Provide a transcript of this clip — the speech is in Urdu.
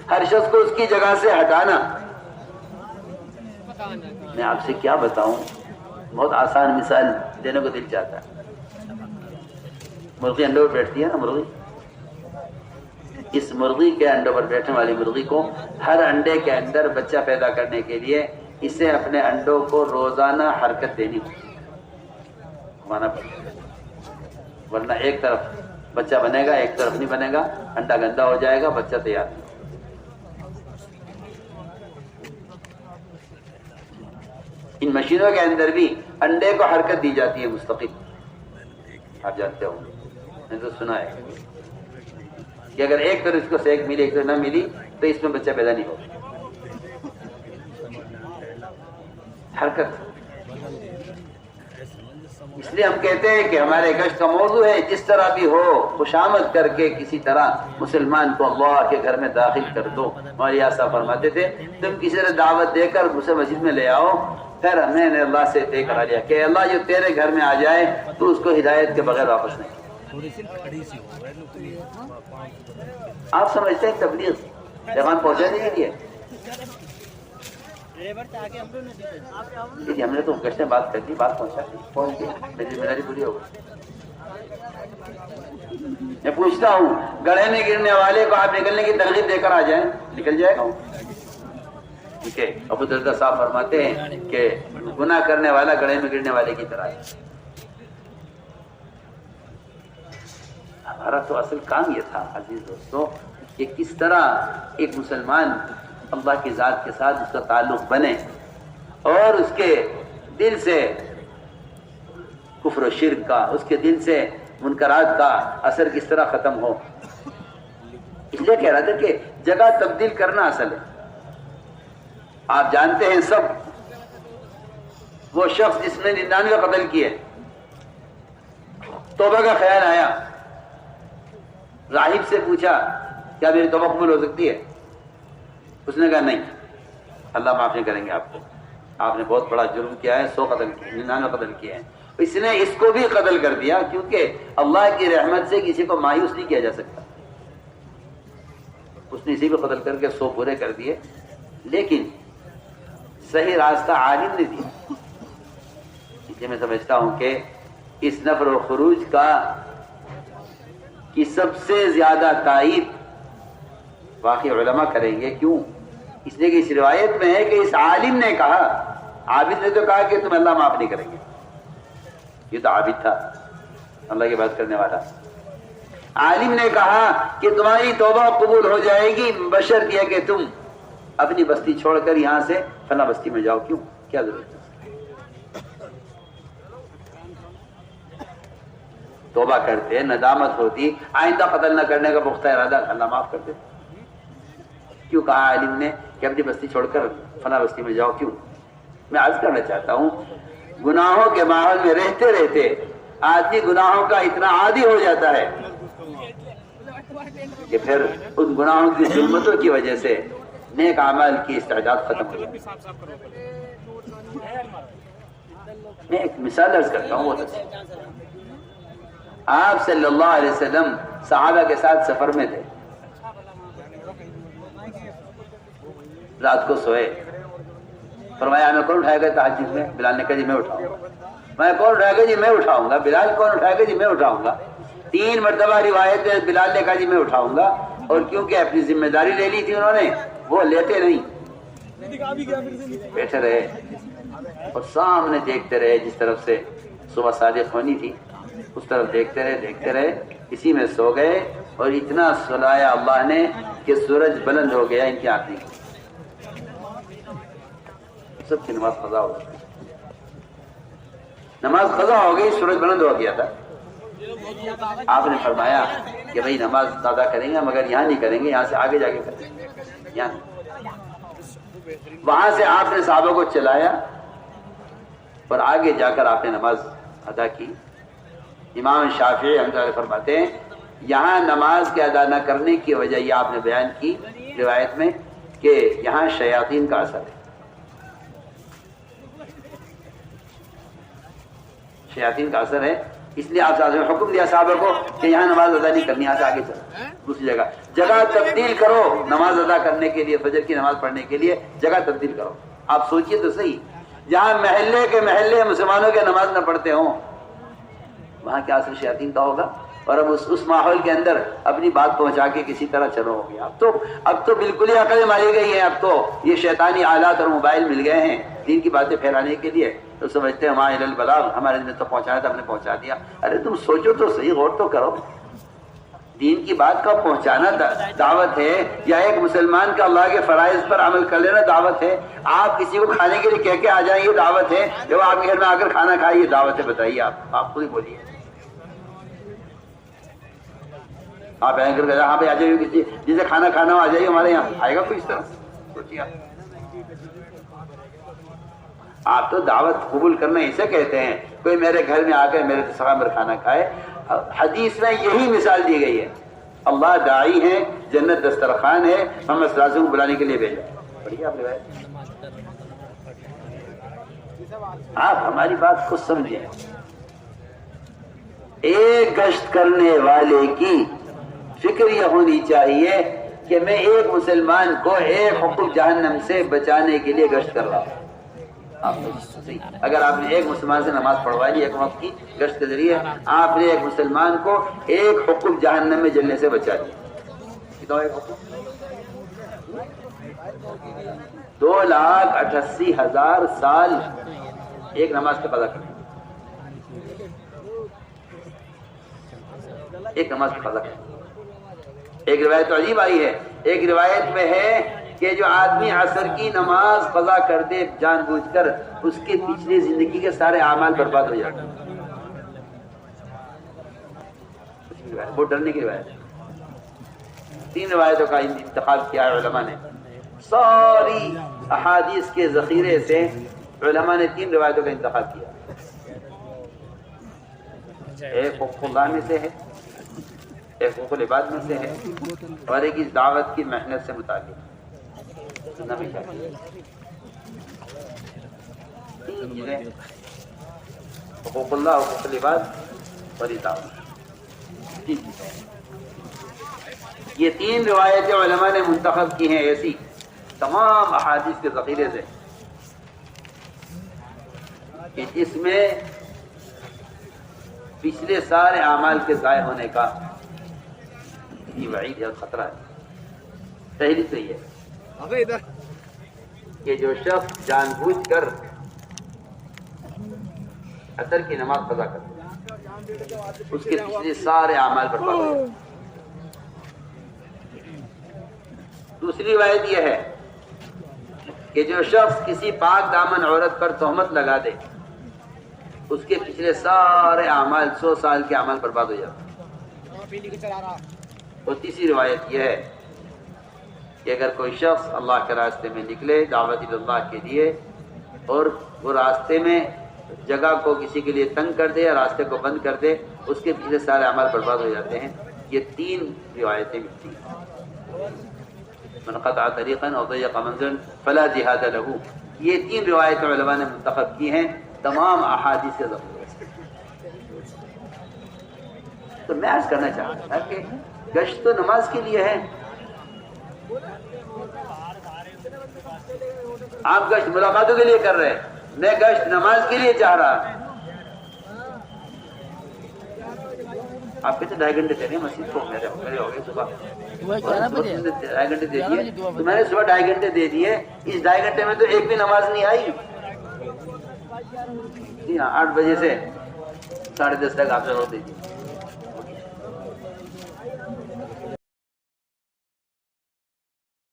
ہر شخص کو اس کی جگہ سے ہٹانا. میں آپ سے کیا بتاؤں، بہت آسان مثال دینے کو دل چاہتا ہے. مرغی انڈوں پر بیٹھتی ہے نا، مرغی، اس مرغی کے انڈوں پر بیٹھنے والی مرغی کو ہر انڈے کے اندر بچہ پیدا کرنے کے لیے اسے اپنے انڈوں کو روزانہ حرکت دینی ہوتی ہے، گھمانا پڑتا ہے، ورنہ ایک طرف بچہ بنے گا ایک طرف نہیں بنے گا، انڈا گندا ہو جائے گا، بچہ تیار نہیں. ان مشینوں کے اندر بھی انڈے کو حرکت دی جاتی ہے مستقل. آپ جانتے ہوں، میں تو سنا ہے کہ اگر ایک طرف اس کو سیک ملی ایک طرف نہ ملی تو اس میں بچہ پیدا نہیں ہوگا. حرکت. اس لیے ہم کہتے ہیں کہ ہمارے گشت کا موضوع ہے جس طرح بھی ہو خوشامد کر کے کسی طرح مسلمان کو اللہ کے گھر میں داخل کر دو. ہمارے یہاں صاحب فرماتے تھے تم کسی طرح دعوت دے کر اسے مسجد میں لے آؤ، پھر میں نے اللہ سے طے کرا لیا کہ اللہ جو تیرے گھر میں آ جائے تو اس کو ہدایت کے بغیر واپس نہیں. آپ سمجھتے ہیں تبلیغ پیغام پہنچانے کے لیے ہم نے تو گشت میں بات کر دی، بات پہنچا دی، پہنچ گئی، میری ذمہ داری پوری ہو گئی. میں پوچھتا ہوں گڑھے میں گرنے والے کو آپ نکلنے کی ترغیب دے کر آ جائیں، نکل جائے گا. ٹھیک ہے. ابو درداء صاحب فرماتے ہیں کہ گناہ کرنے والا گڑھے میں گرنے والے کی طرح ہے. ہمارا تو اصل کام یہ تھا عزیز دوستو کہ کس طرح ایک مسلمان اللہ کی ذات کے ساتھ اس کا تعلق بنے اور اس کے دل سے کفر و شرک کا، اس کے دل سے منکرات کا اثر کس طرح ختم ہو. اس لیے کہہ رہا تھا کہ جگہ تبدیل کرنا اصل ہے. آپ جانتے ہیں سب وہ شخص جس نے 99 قتل کیے، توبہ کا خیال آیا، راہب سے پوچھا کیا میری توبہ قبول ہو سکتی ہے؟ اس نے کہا نہیں، اللہ معاف نہیں کریں گے آپ کو، آپ نے بہت بڑا جرم کیا ہے، 100 قتل کیے، 99 قتل کیے ہیں. اس نے اس کو بھی قتل کر دیا کیونکہ اللہ کی رحمت سے کسی کو مایوس نہیں کیا جا سکتا. اس نے اسی کو قتل کر کے 100 پورے کر دیے، لیکن صحیح راستہ عالم نے دیا. اس لیے میں سمجھتا ہوں کہ اس نفر و خروج کی سب سے زیادہ تائید واقعی علماء کریں گے. کیوں؟ اس لیے کہ اس روایت میں ہے کہ اس عالم نے کہا، عابد نے تو کہا کہ تم اللہ معاف نہیں کریں گے. یہ تو عابد تھا، اللہ کی بات کرنے والا. عالم نے کہا کہ تمہاری توبہ قبول ہو جائے گی بشرط یہ کہ تم اپنی بستی چھوڑ کر یہاں سے فلاں بستی میں جاؤ. کیوں؟ کیا ضرورت ہے؟ توبہ کرتے، ندامت ہوتی، آئندہ قتل نہ کرنے کا پختہ ارادہ، اللہ معاف کر دیتے. کیوں کہا عالم نے کہ اپنی بستی چھوڑ کر فلاں بستی میں جاؤ؟ کیوں؟ میں عرض کرنا چاہتا ہوں گناہوں کے ماحول میں رہتے رہتے آدمی گناہوں کا اتنا عادی ہو جاتا ہے کہ پھر ان گناہوں کی ظلمتوں کی وجہ سے نیک اعمال کی استعداد ختم ہو جاتی ہے. میں ایک مثال عرض کرتا ہوں. آپ صلی اللہ علیہ وسلم صحابہ کے ساتھ سفر میں تھے، رات کو سوئے، فرمایا ہمیں کون اٹھائے گا تہجد میں؟ بلال نے کہا جی میں اٹھاؤں گا. میں کون اٹھائے گا؟ جی میں اٹھاؤں گا. بلال کون اٹھائے گا؟ جی میں اٹھاؤں گا. 3 مرتبہ روایت ہے بلال نے کہا جی میں اٹھاؤں گا. اور کیونکہ اپنی ذمہ داری لے لی تھی انہوں نے، وہ لیتے نہیں، بیٹھے رہے اور سامنے دیکھتے رہے. جس طرف سے صبح صادق ہونی تھی اس طرف دیکھتے رہے. اسی میں سو گئے اور اتنا سلایا اللہ نے کہ سورج بلند ہو گیا ان کی آنکھیں. سب کی نماز قضا ہو گئی، نماز قضا ہو گئی، سورج بلند ہو گیا تھا. آپ نے فرمایا کہ بھائی نماز ادا کریں گے مگر یہاں نہیں کریں گے، یہاں سے آگے جا کے کریں گے. یہاں وہاں سے آپ نے صحابہ کو چلایا اور آگے جا کر آپ نے نماز ادا کی. امام شافعی رحمۃ اللہ فرماتے ہیں یہاں نماز کے ادا نہ کرنے کی وجہ یہ آپ نے بیان کی روایت میں کہ یہاں شیاطین کا اثر ہے. شیاطین کا اثر ہے اس لیے آپ نے حکم دیا صحابہ کو کہ یہاں نماز ادا نہیں کرنی، یہاں سے آگے چلو دوسری جگہ تبدیل کرو نماز ادا کرنے کے لیے، فجر کی نماز پڑھنے کے لیے جگہ تبدیل کرو۔ آپ سوچئے تو صحیح، جہاں محلے کے محلے مسلمانوں کے نماز نہ پڑھتے ہوں وہاں کیا اثر شیاطین کا ہوگا؟ اور اب اس ماحول کے اندر اپنی بات پہنچا کے کسی طرح چلو ہو گیا۔ اب تو بالکل ہی عقل ماری گئی ہے، اب تو یہ شیطانی آلات اور موبائل مل گئے ہیں دین کی باتیں پھیلانے کے لیے، تو سمجھتے ہیں ہمارا البلاغ، ہمارے نے تو پہنچایا تھا، ہم نے پہنچا دیا۔ ارے تم سوچو تو صحیح، غور تو کرو، دین کی بات کا پہنچانا دعوت ہے یا ایک مسلمان کا اللہ کے فرائض پر عمل کر لینا دعوت ہے؟ آپ کسی کو کھانے کے لیے کہہ کے آ جائیں یہ دعوت ہے؟ جب آپ کے گھر میں آ کر کھانا کھائے یہ دعوت ہے؟ بتائیے آپ خود ہی بولیے۔ آپ آئیں کر ہاں پہ آ جائیے، کسی جسے کھانا کھانا ہو آ جائیے ہمارے یہاں، آئے گا کوئی اس طرح؟ سوچیے آپ تو دعوت قبول کرنا اسے کہتے ہیں، کوئی میرے گھر میں آ کر میرے دسترخوان پر کھانا کھائے۔ حدیث میں یہی مثال دی گئی ہے، اللہ داعی ہے، جنت دسترخوان ہے، محمد صلی اللہ علیہ وسلم کو بلانے کے لیے بھیجا۔ پڑھیے آپ روایت، آپ ہماری بات کو سمجھیں۔ ایک گشت کرنے والے کی فکر یہ ہونی چاہیے کہ میں ایک مسلمان کو ایک حقوق جہنم سے بچانے کے لیے گشت کر رہا ہوں۔ اگر آپ نے ایک مسلمان سے نماز پڑھوا لی ایک وقت کی گشت کے ذریعے، آپ نے ایک مسلمان کو ایک حقوق جہنم میں جلنے سے بچا دیا۔ کتنا ایک حقوق؟ 2,88,000 سال ایک نماز کا قضا کرنا، ایک نماز کا قضا کرنا۔ ایک روایت تو عجیب آئی ہے، ایک روایت میں ہے کہ جو آدمی عصر کی نماز قضا کر دے جان بوجھ کر، اس کے پچھلی زندگی کے سارے اعمال برباد ہو جاتے ہیں۔ وہ ڈرنے کی روایت ہے۔ 3 روایتوں کا انتخاب کیا ہے علماء نے، ساری احادیث کے ذخیرے سے علماء نے 3 روایتوں کا انتخاب کیا۔ ایک حقوق اللہ میں سے ہے، ایک حقوق العباد میں سے ہے، اور ایک اس دعوت کی محنت سے متعلق۔ حقوق اللہ، حقوق العباد اور دعوت، یہ 3 روایتیں علماء نے منتخب کی ہیں ایسی تمام احادیث کے ذخیرے سے کہ جس میں پچھلے سارے اعمال کے ضائع ہونے کا یہ وعید ہے، خطرہ ہے۔ پہلی تو یہ کہ جو شخص جان بوجھ کر عصر کی نماز قضا کرتا اس کے پچھلے سارے اعمال برباد ہو جاتے۔ دوسری روایت یہ ہے کہ جو شخص کسی پاک دامن عورت پر تہمت لگا دے اس کے پچھلے سارے اعمال 100 سال کے اعمال برباد ہو جاتے۔ اور تیسری روایت یہ ہے کہ اگر کوئی شخص اللہ کے راستے میں نکلے دعوت اللہ کے لیے اور وہ راستے میں جگہ کو کسی کے لیے تنگ کر دے یا راستے کو بند کر دے اس کے پچھلے سارے اعمال برباد ہو جاتے ہیں۔ یہ 3 روایتیں ملتی ہیں، من قطع طریقا او ضیق منزلا فلا جہاد له۔ یہ 3 روایتیں علماء نے منتخب کی ہیں تمام احادیث کے ذخیرے سے۔ تو میں عرض کرنا چاہتا تھا کہ گشت تو نماز کے لیے ہے، آپ گشت ملاقاتوں کے لیے کر رہے ہیں، میں گشت نماز کے لیے چاہ رہا۔ آپ کہتے 2.5 گھنٹے دے رہے ہیں مسجد کو، میرے ہو گئے صبح 2.5 گھنٹے دے دیے، تو میں نے صبح 2.5 گھنٹے دے دیے، اس 2.5 گھنٹے میں تو ایک بھی نماز نہیں آئی۔ جی ہاں، 8 بجے سے 10:30 تک آپ ضرور دیجیے۔